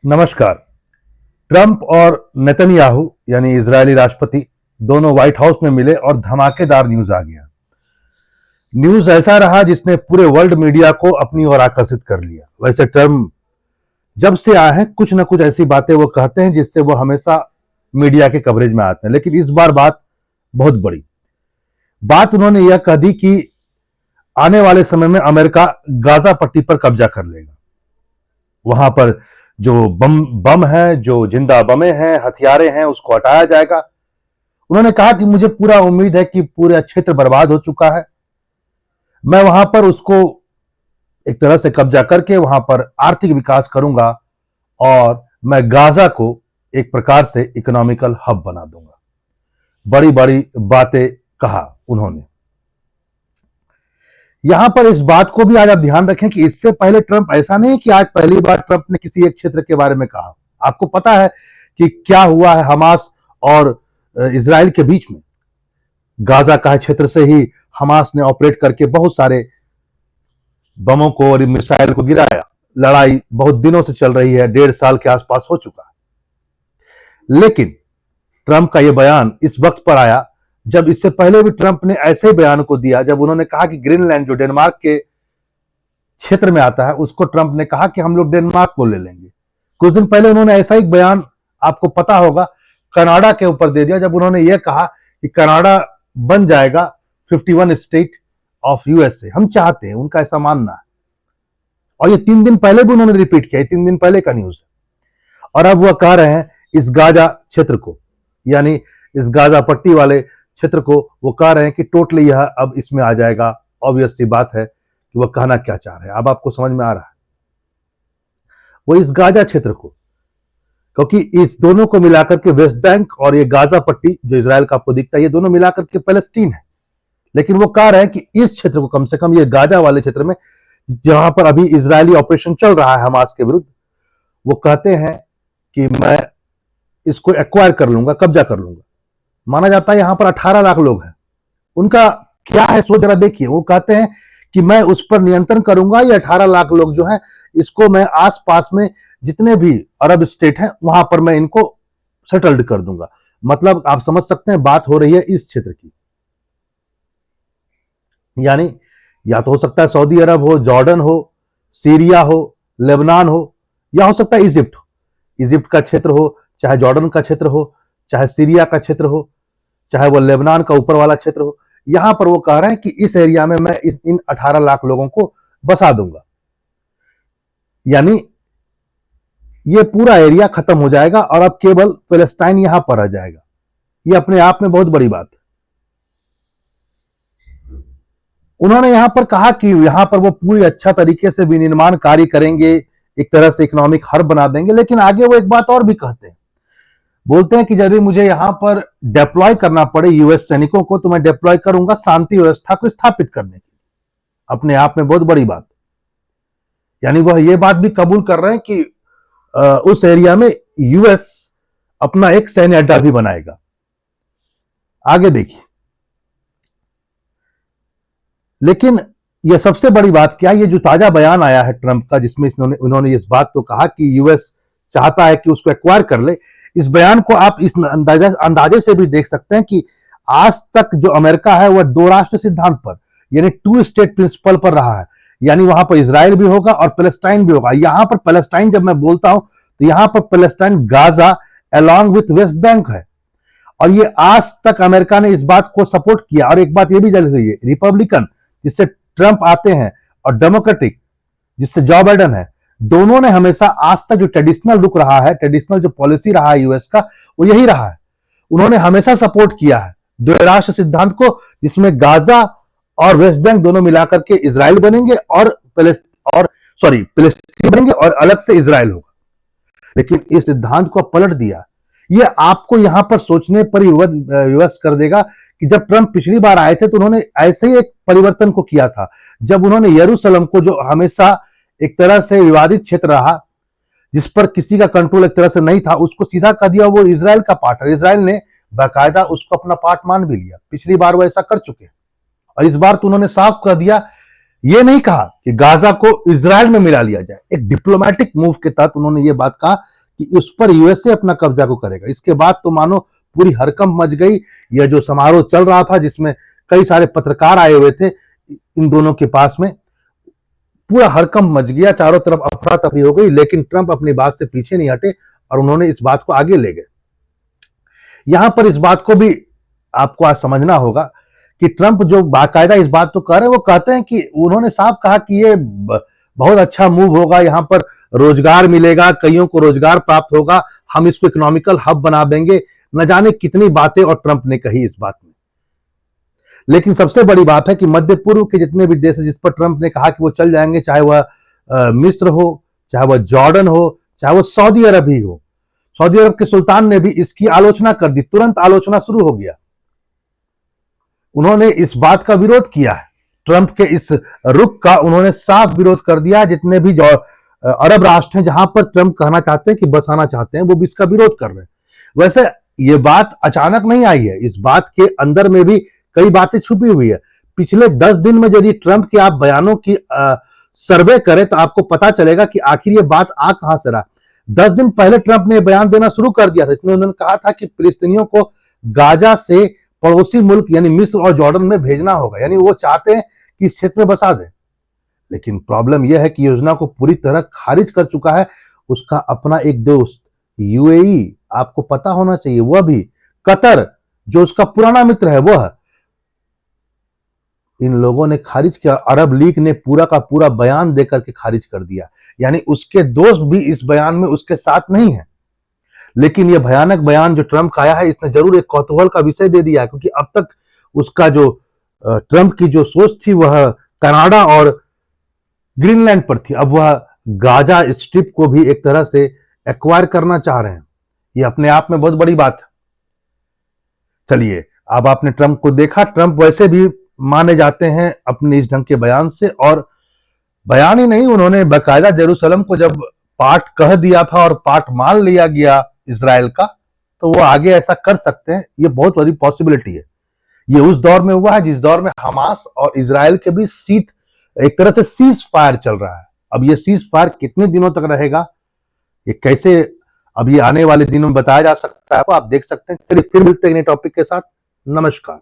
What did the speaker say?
नमस्कार। ट्रंप और नेतन्याहू यानी इजरायली राष्ट्रपति दोनों व्हाइट हाउस में मिले और धमाकेदार न्यूज आ गया। न्यूज ऐसा रहा जिसने पूरे वर्ल्ड मीडिया को अपनी ओर आकर्षित कर लिया। वैसे ट्रंप जब से आए हैं कुछ ना कुछ ऐसी बातें वो कहते हैं जिससे वो हमेशा मीडिया के कवरेज में आते हैं, लेकिन इस बार बात बहुत बड़ी बात उन्होंने यह कह दी कि आने वाले समय में अमेरिका गाजा पट्टी पर कब्जा कर लेगा। वहां पर जो बम है, जो जिंदा बमें हैं, हथियारे हैं, उसको हटाया जाएगा। उन्होंने कहा कि मुझे पूरा उम्मीद है कि पूरा क्षेत्र बर्बाद हो चुका है, मैं वहां पर उसको एक तरह से कब्जा करके वहां पर आर्थिक विकास करूंगा और मैं गाजा को एक प्रकार से इकोनॉमिकल हब बना दूंगा। बड़ी बड़ी बातें कहा उन्होंने। यहां पर इस बात को भी आज आप ध्यान रखें कि इससे पहले ट्रंप ऐसा नहीं कि आज पहली बार ट्रंप ने किसी एक क्षेत्र के बारे में कहा। आपको पता है कि क्या हुआ है हमास और इजराइल के बीच में। गाजा का क्षेत्र से ही हमास ने ऑपरेट करके बहुत सारे बमों को और मिसाइल को गिराया। लड़ाई बहुत दिनों से चल रही है, 1.5 साल के आसपास हो चुका है। लेकिन ट्रंप का यह बयान इस वक्त पर आया जब इससे पहले भी ट्रंप ने ऐसे ही बयान को दिया, जब उन्होंने कहा कि ग्रीनलैंड जो डेनमार्क के क्षेत्र में आता है उसको ट्रंप ने कहा कि हम लोग डेनमार्क को ले लेंगे। कुछ दिन पहले उन्होंने ऐसा ही बयान, आपको पता होगा, कनाडा के ऊपर दे दिया जब उन्होंने यह कहा कि कनाडा बन जाएगा 51 स्टेट ऑफ यूएसए। हम चाहते हैं, उनका ऐसा मानना है। और ये 3 दिन पहले भी उन्होंने रिपीट किया, 3 दिन पहले का न्यूज है। और अब वह कह रहे हैं इस गाजा क्षेत्र को, यानी इस गाजा पट्टी वाले क्षेत्र को, वो कह रहे हैं कि टोटली यह अब इसमें आ जाएगा। ऑब्वियस सी बात है कि वह कहना क्या चाह रहे हैं, अब आपको समझ में आ रहा है। वो इस गाजा क्षेत्र को, क्योंकि इस दोनों को मिलाकर के वेस्ट बैंक और ये गाजा पट्टी जो इजराइल का आपको दिखता है, ये दोनों मिलाकर के पैलेस्टीन है। लेकिन वो कह रहे हैं कि इस क्षेत्र को, कम से कम ये गाजा वाले क्षेत्र में जहां पर अभी इजरायली ऑपरेशन चल रहा है हमास के विरुद्ध, वो कहते हैं कि मैं इसको एक्वायर कर लूंगा, कब्जा कर लूंगा। माना जाता है यहां पर 18 लाख लोग हैं। उनका क्या है सोच जरा देखिए। वो कहते हैं कि मैं उस पर नियंत्रण करूंगा, ये 18 लाख लोग जो हैं इसको मैं आसपास में जितने भी अरब स्टेट हैं वहां पर मैं इनको सेटल्ड कर दूंगा। मतलब आप समझ सकते हैं बात हो रही है इस क्षेत्र की। यानी या तो हो सकता है सऊदी अरब हो, जॉर्डन हो, सीरिया हो, लेबनान हो, या हो सकता है इजिप्ट हो। इजिप्ट का क्षेत्र हो, चाहे जॉर्डन का क्षेत्र हो, चाहे सीरिया का क्षेत्र हो, चाहे वो लेबनान का ऊपर वाला क्षेत्र हो। यहां पर वो कह रहे हैं कि इस एरिया में मैं इन 18 लाख लोगों को बसा दूंगा। यानी ये पूरा एरिया खत्म हो जाएगा और अब केवल पैलेस्टाइन यहां पर आ जाएगा। ये अपने आप में बहुत बड़ी बात है। उन्होंने यहां पर कहा कि यहां पर वो पूरी अच्छा तरीके से विनिर्माण कार्य करेंगे, एक तरह से इकोनॉमिक हब बना देंगे। लेकिन आगे वो एक बात और भी कहते हैं, बोलते हैं कि यदि मुझे यहां पर डिप्लॉय करना पड़े यूएस सैनिकों को तो मैं डिप्लॉय करूंगा शांति व्यवस्था को स्थापित करने की। अपने आप में बहुत बड़ी बात। यानी वह यह बात भी कबूल कर रहे हैं कि उस एरिया में यूएस अपना एक सैन्य अड्डा भी बनाएगा। आगे देखिए। लेकिन यह सबसे बड़ी बात क्या है, ये जो ताजा बयान आया है ट्रंप का जिसमें उन्होंने इस बात को कहा कि यूएस चाहता है कि उसको एक्वायर कर ले, इस बयान को आप इस अंदाजे से भी देख सकते हैं कि आज तक जो अमेरिका है वह 2 राष्ट्र सिद्धांत पर, यानी 2 स्टेट प्रिंसिपल पर रहा है। यानी वहां पर इजराइल भी होगा और पैलेस्टाइन भी होगा। यहां पर पैलेस्टाइन जब मैं बोलता हूं तो यहां पर Palestine Gaza along with West Bank है। और ये आज तक अमेरिका ने इस बात को सपोर्ट किया। और एक बात ये भी जल्दी से, ये रिपब्लिकन जिससे ट्रंप आते हैं और डेमोक्रेटिक जिससे जो बाइडेन है, दोनों ने हमेशा आज तक जो ट्रेडिशनल रुख रहा है, ट्रेडिशनल जो पॉलिसी रहा है यूएस का, वो यही रहा है। उन्होंने हमेशा सपोर्ट किया है 2 राष्ट्र सिद्धांत को, जिसमें गाजा और वेस्ट बैंक दोनों मिलाकर के इजराइल बनेंगे और पैलेस्टीन बनेंगे और अलग से इजराइल होगा। लेकिन इस सिद्धांत को पलट दिया। ये आपको यहां पर सोचने पर विवश कर देगा कि जब ट्रंप पिछली बार आए थे तो उन्होंने ऐसे ही एक परिवर्तन को किया था। जब उन्होंने यरूशलेम को, जो हमेशा एक तरह से विवादित क्षेत्र रहा, जिस पर किसी का कंट्रोल एक तरह से नहीं था, उसको सीधा कर दिया वो इजराइल का पार्ट है। इजराइल ने बाकायदा उसको अपना पार्ट मान भी लिया। पिछली बार वो ऐसा कर चुके हैं और इस बार तो उन्होंने साफ कर दिया ये नहीं कहा कि गाजा को इजराइल में मिला लिया जाए। एक डिप्लोमेटिक मूव के तहत उन्होंने ये बात कहा कि उस पर यूएसए अपना कब्जा को करेगा। इसके बाद तो मानो पूरी हड़कंप मच गई। यह जो समारोह चल रहा था जिसमें कई सारे पत्रकार आए हुए थे इन दोनों के पास में, पूरा हड़कंप मच गया, चारों तरफ अफरा तफरी हो गई। लेकिन ट्रंप अपनी बात से पीछे नहीं हटे और उन्होंने इस बात को आगे ले गए। यहां पर इस बात को भी आपको आज समझना होगा कि ट्रंप जो बाकायदा इस बात तो कह रहे हैं, वो कहते हैं कि उन्होंने साफ कहा कि ये बहुत अच्छा मूव होगा, यहां पर रोजगार मिलेगा, कईयों को रोजगार प्राप्त होगा, हम इसको इकोनॉमिकल हब बना देंगे। न जाने कितनी बातें और ट्रंप ने कही इस बात में। लेकिन सबसे बड़ी बात है कि मध्य पूर्व के जितने भी देश हैं जिस पर ट्रंप ने कहा कि वो चल जाएंगे, चाहे वह मिस्र हो, चाहे वह जॉर्डन हो, चाहे वह सऊदी अरब ही हो, सऊदी अरब के सुल्तान ने भी इसकी आलोचना कर दी। तुरंत आलोचना शुरू हो गया। उन्होंने इस बात का विरोध किया है। ट्रंप के इस रुख का उन्होंने साफ विरोध कर दिया। जितने भी अरब राष्ट्र हैं जहां पर ट्रंप कहना चाहते हैं कि बसाना चाहते हैं, वो भी इसका विरोध कर रहे हैं। वैसे ये बात अचानक नहीं आई है, इस बात के अंदर में भी कई बातें छुपी हुई है। पिछले 10 दिन में यदि ट्रंप के आप बयानों की सर्वे करें तो आपको पता चलेगा कि आखिर ये बात आ कहां से रहा। 10 दिन पहले ट्रंप ने बयान देना शुरू कर दिया था। इसमें उन्होंने कहा था कि फिलिस्तीनियों को गाजा से पड़ोसी मुल्क यानी मिस्र और जॉर्डन में भेजना होगा, यानी वो चाहते हैं कि इस क्षेत्र में बसा दें। लेकिन प्रॉब्लम यह है कि योजना को पूरी तरह खारिज कर चुका है उसका अपना एक दोस्त यूएई। आपको पता होना चाहिए, वह भी कतर जो उसका पुराना मित्र है वह। इन लोगों ने खारिज किया। अरब लीग ने पूरा का पूरा बयान देकर के खारिज कर दिया, यानी उसके दोस्त भी इस बयान में उसके साथ नहीं है। लेकिन यह भयानक बयान जो ट्रंप का आया है, इसने जरूर एक कौतूहल का विषय दे दिया है, क्योंकि अब तक उसका जो ट्रंप की जो सोच थी वह कनाडा और ग्रीनलैंड पर थी। अब वह गाजा स्ट्रिप को भी एक तरह से एक्वायर करना चाह रहे हैं। यह अपने आप में बहुत बड़ी बात है। चलिए, अब आपने ट्रंप को देखा। ट्रंप वैसे भी माने जाते हैं अपने इस ढंग के बयान से, और बयान ही नहीं, उन्होंने बाकायदा जेरूसलम को जब पार्ट कह दिया था और पार्ट मान लिया गया इजराइल का, तो वो आगे ऐसा कर सकते हैं। ये बहुत बड़ी पॉसिबिलिटी है। ये उस दौर में हुआ है जिस दौर में हमास और इजराइल के बीच एक तरह से सीज फायर चल रहा है। अब ये सीज फायर कितने दिनों तक रहेगा, ये कैसे अब ये आने वाले दिनों में बताया जा सकता है, आप देख सकते हैं। चलिए फिर मिलते हैं नए टॉपिक के साथ। नमस्कार।